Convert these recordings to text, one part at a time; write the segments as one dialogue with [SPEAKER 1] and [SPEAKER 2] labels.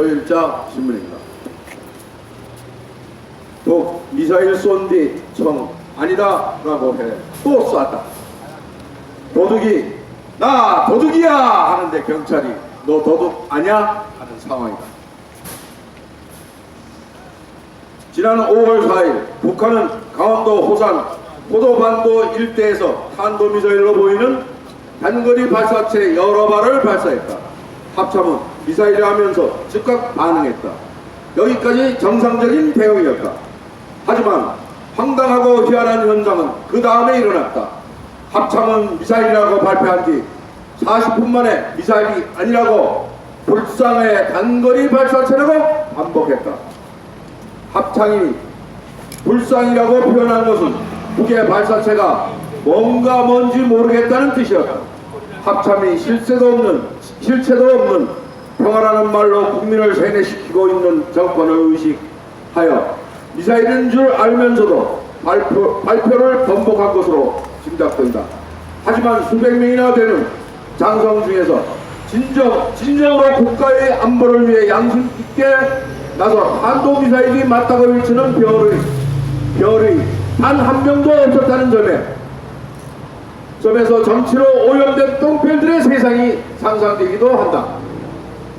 [SPEAKER 1] 토요일자 신문입니다. 또 미사일 쏜 뒤 청 아니다 라고 해 또 쐈다. 도둑이 나 도둑이야 하는데 경찰이 너 도둑 아냐 하는 상황이다. 지난 5월 4일 북한은 강원도 호산 포도반도 일대에서 탄도미사일로 보이는 단거리 발사체 여러 발을 발사했다. 합참은 미사일을 하면서 즉각 반응했다. 여기까지 정상적인 대응이었다. 하지만 황당하고 희한한 현상은 그 다음에 일어났다. 합참은 미사일이라고 발표한 뒤 40분 만에 미사일이 아니라고 불쌍의 단거리 발사체라고 반복했다. 합창이 불쌍이라고 표현한 것은 북의 발사체가 뭔지 모르겠다는 뜻이었다. 합참이 실체도 없는 평화라는 말로 국민을 세뇌시키고 있는 정권을 의식하여 미사일인 줄 알면서도 발표를 번복한 것으로 짐작된다. 하지만 수백 명이나 되는 장성 중에서 진정으로 국가의 안보를 위해 양심 있게 나서 탄도미사일이 맞다고 외치는 별의 단 한 명도 없었다는 점에서 정치로 오염된 똥별들의 세상이 상상되기도 한다.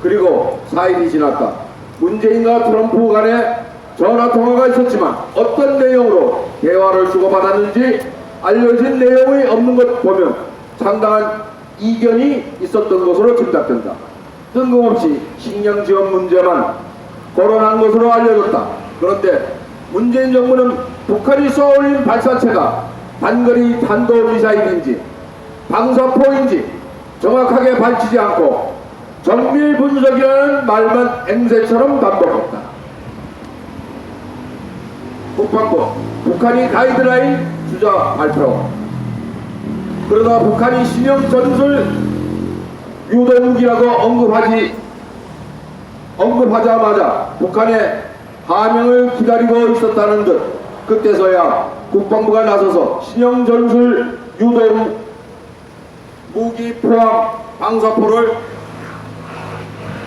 [SPEAKER 1] 그리고 4일이 지났다. 문재인과 트럼프 간에 전화통화가 있었지만 어떤 내용으로 대화를 주고받았는지 알려진 내용이 없는 것 보면 상당한 이견이 있었던 것으로 짐작된다. 뜬금없이 식량 지원 문제만 거론한 것으로 알려졌다. 그런데 문재인 정부는 북한이 쏘아올린 발사체가 단거리 탄도미사일인지 방사포인지 정확하게 밝히지 않고 정밀 분석이라는 말만 앵세처럼 반복했다. 국방부 북한이 가이드라인 주자 발표. 그러다 북한이 신형 전술 유도무기라고 언급하자마자 북한의 하명을 기다리고 있었다는 듯 그때서야 국방부가 나서서 신형 전술 유도 무기 포함 방사포를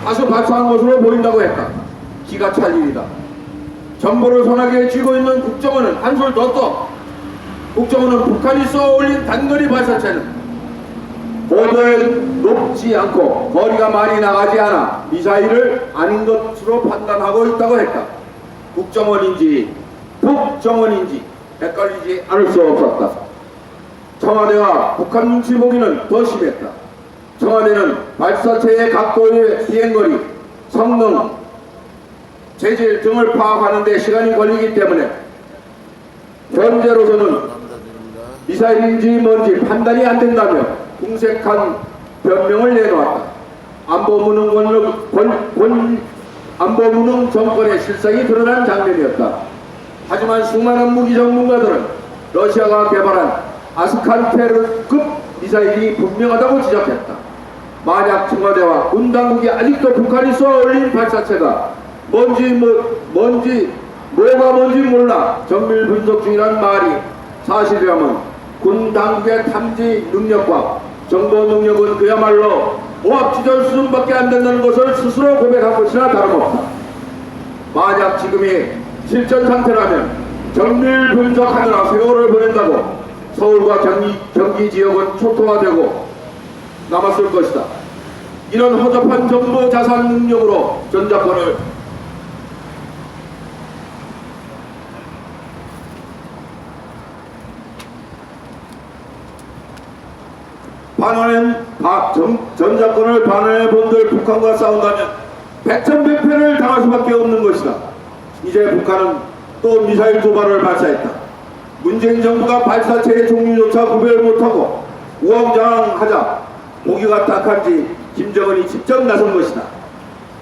[SPEAKER 1] 다수 발사한 것으로 보인다고 했다. 기가 찰 일이다. 정보를 손아귀에 쥐고 있는 국정원은 한술 더 떠. 국정원은 북한이 쏘아올린 단거리 발사체는 보도에 높지 않고 거리가 많이 나가지 않아 미사일을 아닌 것으로 판단하고 있다고 했다. 국정원인지 북정원인지 헷갈리지 않을 수 없었다. 청와대와 북한 눈치 보기는 더 심했다. 청와대는 발사체의 각도의 비행거리, 성능, 재질 등을 파악하는 데 시간이 걸리기 때문에 현재로서는 미사일인지 뭔지 판단이 안 된다며 궁색한 변명을 내놓았다. 안보무능 정권의 실상이 드러난 장면이었다. 하지만 수많은 무기 전문가들은 러시아가 개발한 아스칸테르급 미사일이 분명하다고 지적했다. 만약 청와대와 군 당국이 아직도 북한이 쏘아올린 발사체가 뭐가 뭔지 몰라 정밀 분석 중이라는 말이 사실이라면 군 당국의 탐지 능력과 정보 능력은 그야말로 오합지졸 수준밖에 안 된다는 것을 스스로 고백한 것이나 다름없다. 만약 지금이 실전 상태라면 정밀 분석하느라 세월을 보낸다고 서울과 경기 지역은 초토화되고 남았을 것이다. 이런 허접한 정보 자산 능력으로 전작권을 전작권을 반환해 본들 북한과 싸운다면 백전백패를 당할 수밖에 없는 것이다. 이제 북한은 또 미사일 2발을 발사했다. 문재인 정부가 발사체의 종류조차 구별 못하고 우왕좌왕하자 보기가 딱한지 김정은이 직접 나선 것이다.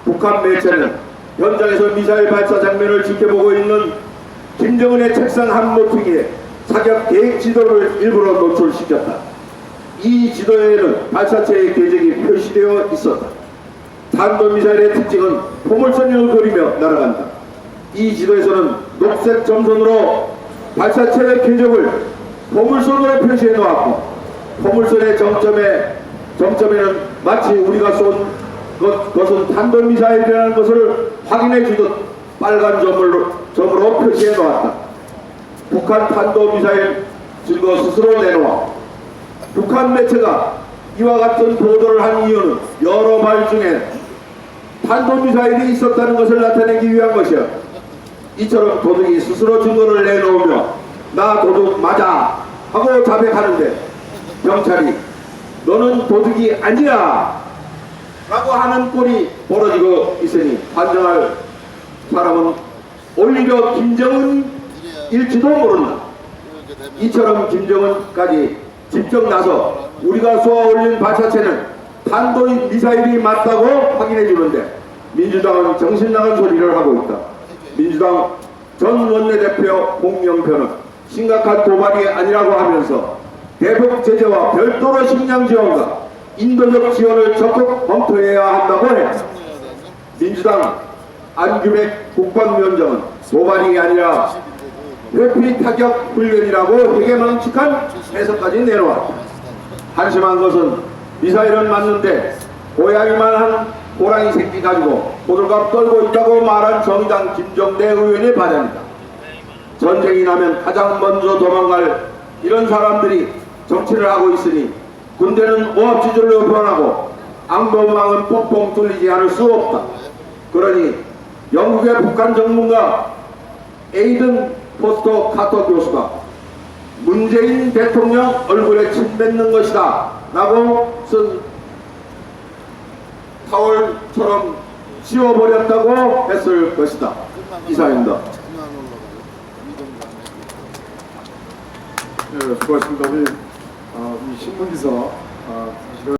[SPEAKER 1] 북한 매체는 현장에서 미사일 발사 장면을 지켜보고 있는 김정은의 책상 한 모퉁이에 사격 계획 지도를 일부러 노출시켰다. 이 지도에는 발사체의 궤적이 표시되어 있었다. 탄도미사일의 특징은 포물선을 그리며 날아간다. 이 지도에서는 녹색 점선으로 발사체의 궤적을 포물선으로 표시해 놓았고 포물선의 점점에는 마치 우리가 쏜 그것은 탄도미사일이라는 것을 확인해 주듯 빨간 점으로 표시해 놓았다. 북한 탄도미사일 증거 스스로 내놓아. 북한 매체가 이와 같은 보도를 한 이유는 여러 말 중에 탄도미사일이 있었다는 것을 나타내기 위한 것이야. 이처럼 도둑이 스스로 증거를 내놓으며 나 도둑 맞아 하고 자백하는데 경찰이 너는 도둑이 아니야 라고 하는 꼴이 벌어지고 있으니 반성할 사람은 오히려 김정은일지도 모른다. 이처럼 김정은까지 직접 나서 우리가 쏘아 올린 발사체는 탄도미사일이 맞다고 확인해 주는데 민주당은 정신 나간 소리를 하고 있다. 민주당 전 원내대표 홍영표는 심각한 도발이 아니라고 하면서 대북 제재와 별도로 식량 지원과 인도적 지원을 적극 검토해야 한다고 해. 민주당 안규백 국방위원장은 도발이 아니라 회피 타격 훈련이라고 되게 망측한 해석까지 내놓았다. 한심한 것은 미사일은 맞는데 고양이만한 호랑이 새끼 가지고 호들갑 떨고 있다고 말한 정의당 김정대 의원의 발언이다. 전쟁이 나면 가장 먼저 도망갈 이런 사람들이 정치를 하고 있으니 군대는 오합지졸로 변하고 앙범망은 뻥뻥 뚫리지 않을 수 없다. 그러니 영국의 북한 전문가 에이든 포스터 카터 교수가 문재인 대통령 얼굴에 침 뱉는 것이다 라고 쓴 타월처럼 지워버렸다고 했을 것이다. 이상입니다.
[SPEAKER 2] 네, 수고하셨습니다. 우리 이 신문기사